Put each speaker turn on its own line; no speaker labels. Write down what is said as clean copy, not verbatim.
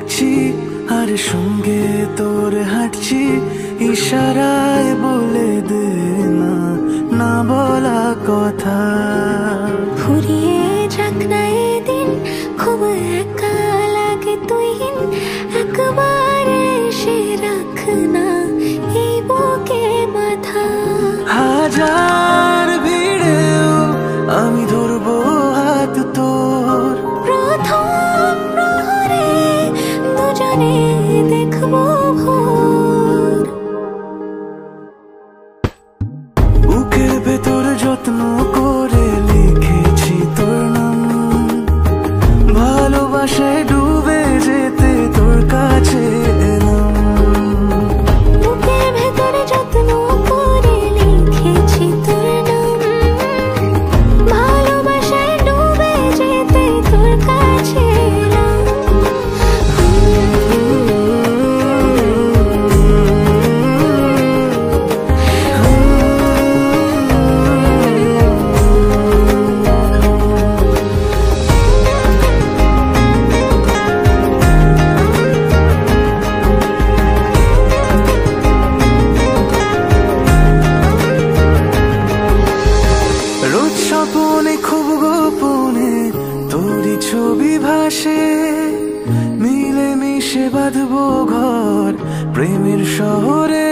থাকছি আর সঙ্গে তোর হাঁটছি, ইশারায় বলে দে না না বলা কথা।
ফুরিয়ে যাক না এদিন, খুব একা লাগে তুই একবার এসে রাখ না এই বুকে মাথা।
হাজার ভিড়েও আমি ধরবো হাত তোর,
প্রথম প্রহরে দুজনে দেখবো ভোর।
বুকের ভেতর যত্ন করে লিখেছি তোর নাম, ভালোবাসায় ডুবে যেতে তোর কাছে এলাম।
বুকের ভেতরে যত্ন করে লিখেছি তোর নাম, ভালোবাসায় ডুবে যেতে তোর কাছে এলাম।
রোজ স্বপনে খুব গোপনে তোরই ছবি ভাসে, মিলে মিশে বাঁধবো ঘর প্রেমের শহরে।